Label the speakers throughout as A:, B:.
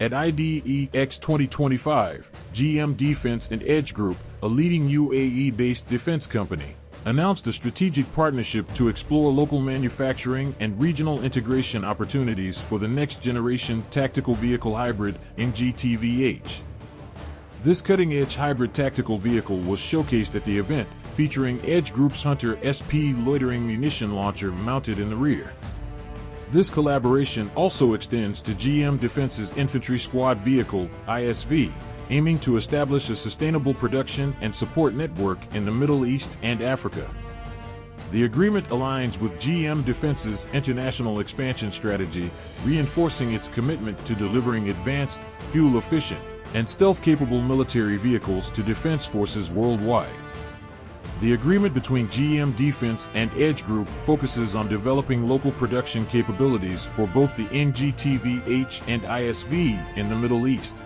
A: At IDEX 2025, GM Defense and Edge Group, a leading UAE-based defense company, announced a strategic partnership to explore local manufacturing and regional integration opportunities for the next-generation tactical vehicle hybrid NGTV-H. This cutting-edge hybrid tactical vehicle was showcased at the event, featuring Edge Group's Hunter SP loitering munition launcher mounted in the rear. This collaboration also extends to GM Defense's Infantry Squad Vehicle, ISV, aiming to establish a sustainable production and support network in the Middle East and Africa. The agreement aligns with GM Defense's international expansion strategy, reinforcing its commitment to delivering advanced, fuel-efficient, and stealth-capable military vehicles to defense forces worldwide. The agreement between GM Defense and Edge Group focuses on developing local production capabilities for both the NGTV-H and ISV in the Middle East.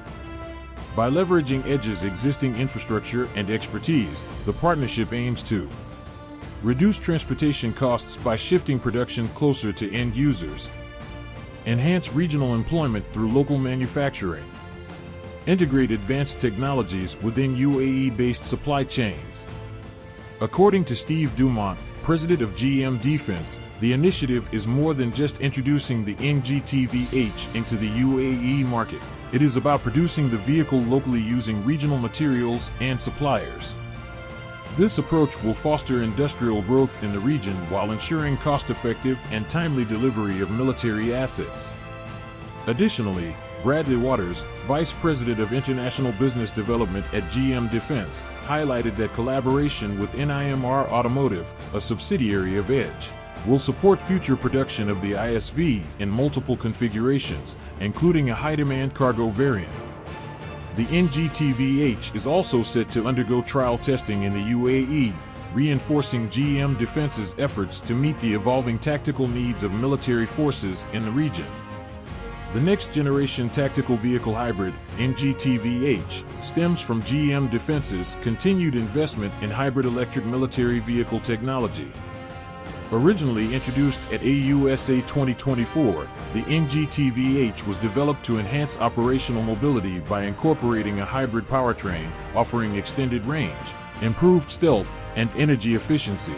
A: By leveraging Edge's existing infrastructure and expertise, the partnership aims to reduce transportation costs by shifting production closer to end users, enhance regional employment through local manufacturing, integrate advanced technologies within UAE-based supply chains. According to Steve duMont, president of GM Defense, the initiative is more than just introducing the NGTV-H into the UAE market. It is about producing the vehicle locally using regional materials and suppliers. This approach will foster industrial growth in the region while ensuring cost-effective and timely delivery of military assets. Additionally, Bradley Waters, Vice President of International Business Development at GM Defense, highlighted that collaboration with NIMR Automotive, a subsidiary of Edge, will support future production of the ISV in multiple configurations, including a high-demand cargo variant. The NGTV-H is also set to undergo trial testing in the UAE, reinforcing GM Defense's efforts to meet the evolving tactical needs of military forces in the region. The next-generation tactical vehicle hybrid, NGTV-H, stems from GM Defense's continued investment in hybrid electric military vehicle technology. Originally introduced at AUSA 2024, the NGTV-H was developed to enhance operational mobility by incorporating a hybrid powertrain, offering extended range, improved stealth, and energy efficiency.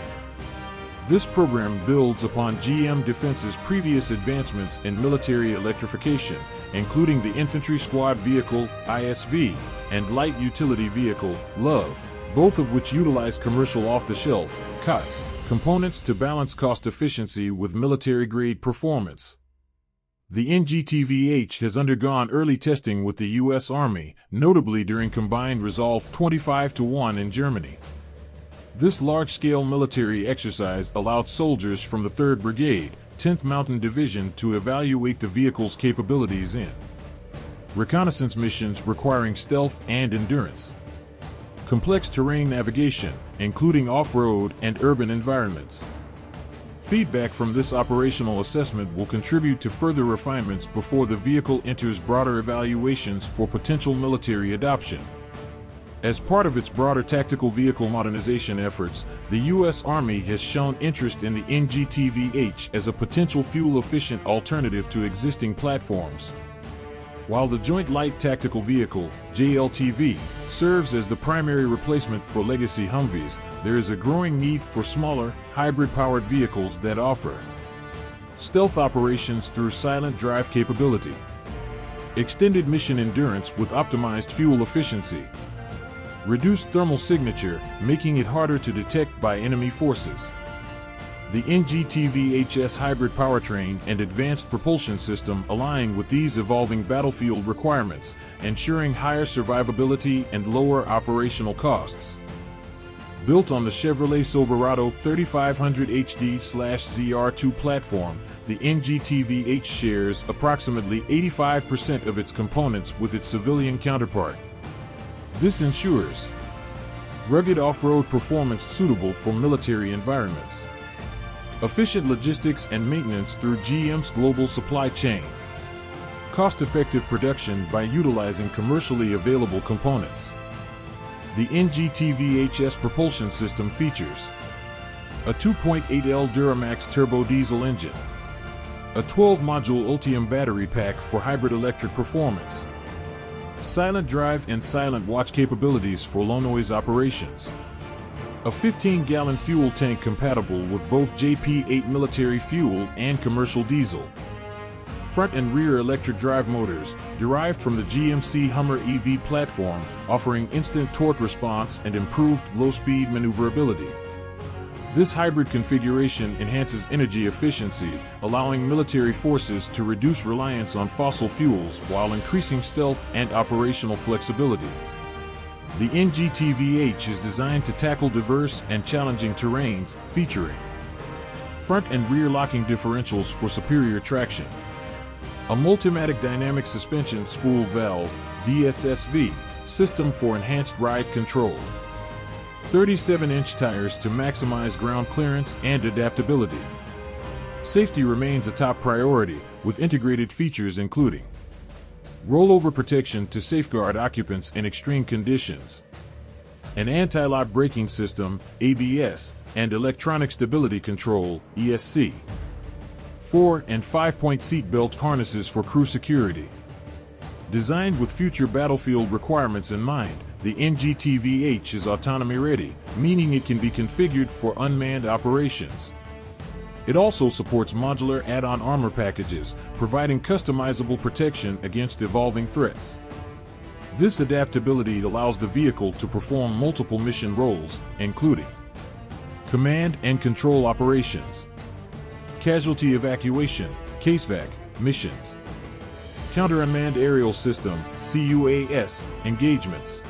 A: This program builds upon GM Defense's previous advancements in military electrification, including the Infantry Squad Vehicle, ISV, and Light Utility Vehicle, LUV, both of which utilize commercial off-the-shelf, COTS, components to balance cost efficiency with military-grade performance. The NGTV-H has undergone early testing with the U.S. Army, notably during Combined Resolve 25-1 in Germany. This large-scale military exercise allowed soldiers from the 3rd Brigade, 10th Mountain Division to evaluate the vehicle's capabilities in reconnaissance missions requiring stealth and endurance, complex terrain navigation, including off-road and urban environments. Feedback from this operational assessment will contribute to further refinements before the vehicle enters broader evaluations for potential military adoption. As part of its broader tactical vehicle modernization efforts, the U.S. Army has shown interest in the NGTV-H as a potential fuel-efficient alternative to existing platforms. While the Joint Light Tactical Vehicle, JLTV, serves as the primary replacement for legacy Humvees, there is a growing need for smaller, hybrid-powered vehicles that offer stealth operations through silent drive capability, extended mission endurance with optimized fuel efficiency, reduced thermal signature, making it harder to detect by enemy forces. The NGTV-H's hybrid powertrain and advanced propulsion system align with these evolving battlefield requirements, ensuring higher survivability and lower operational costs. Built on the Chevrolet Silverado 3500 HD/ZR2 platform, the NGTV-H shares approximately 85% of its components with its civilian counterpart. This ensures rugged off-road performance suitable for military environments, efficient logistics and maintenance through GM's global supply chain, cost-effective production by utilizing commercially available components. The NGTV-H's propulsion system features a 2.8L Duramax turbo diesel engine, A 12-module Ultium battery pack for hybrid electric performance. Silent drive and silent watch capabilities for low-noise operations. A 15-gallon fuel tank compatible with both JP8 military fuel and commercial diesel. Front and rear electric drive motors, derived from the GMC Hummer EV platform, offering instant torque response and improved low-speed maneuverability. This hybrid configuration enhances energy efficiency, allowing military forces to reduce reliance on fossil fuels while increasing stealth and operational flexibility. The NGTV-H is designed to tackle diverse and challenging terrains, featuring front and rear locking differentials for superior traction, a Multimatic Dynamic Suspension Spool Valve (DSSV) system for enhanced ride control, 37-inch tires to maximize ground clearance and adaptability. Safety remains a top priority, with integrated features including rollover protection to safeguard occupants in extreme conditions, an anti-lock braking system, ABS, and electronic stability control, ESC, 4- and 5-point seat belt harnesses for crew security. Designed with future battlefield requirements in mind, the NGTV-H is autonomy-ready, meaning it can be configured for unmanned operations. It also supports modular add-on armor packages, providing customizable protection against evolving threats. This adaptability allows the vehicle to perform multiple mission roles, including command and control operations, casualty evacuation, CASEVAC, missions, counter-unmanned aerial system, CUAS, engagements.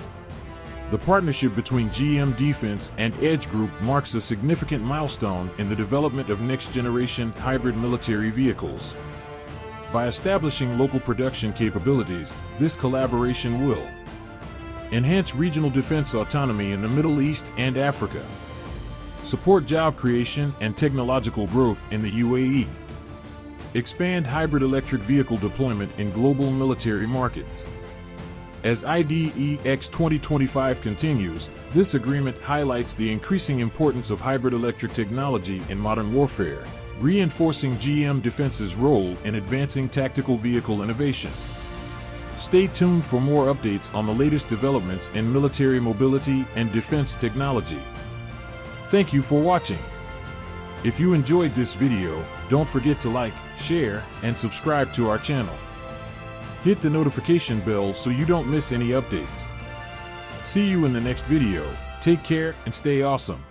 A: The partnership between GM Defense and Edge Group marks a significant milestone in the development of next-generation hybrid military vehicles. By establishing local production capabilities, this collaboration will enhance regional defense autonomy in the Middle East and Africa, support job creation and technological growth in the UAE, expand hybrid electric vehicle deployment in global military markets. As IDEX 2025 continues, this agreement highlights the increasing importance of hybrid electric technology in modern warfare, reinforcing GM Defense's role in advancing tactical vehicle innovation. Stay tuned for more updates on the latest developments in military mobility and defense technology. Thank you for watching. If you enjoyed this video, don't forget to like, share, and subscribe to our channel. Hit the notification bell so you don't miss any updates. See you in the next video. Take care and stay awesome.